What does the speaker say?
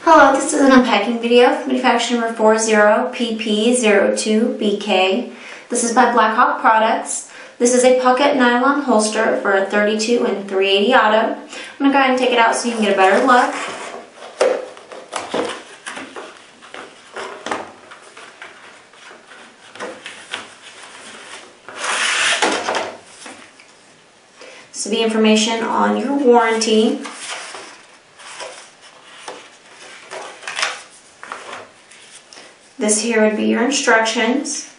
Hello, this is an unpacking video, manufacturer number 40PP02BK. This is by BlackHawk products. This is a pocket nylon holster for a 32 and 380 auto. I'm going to go ahead and take it out so you can get a better look. This will be information on your warranty. This here would be your instructions.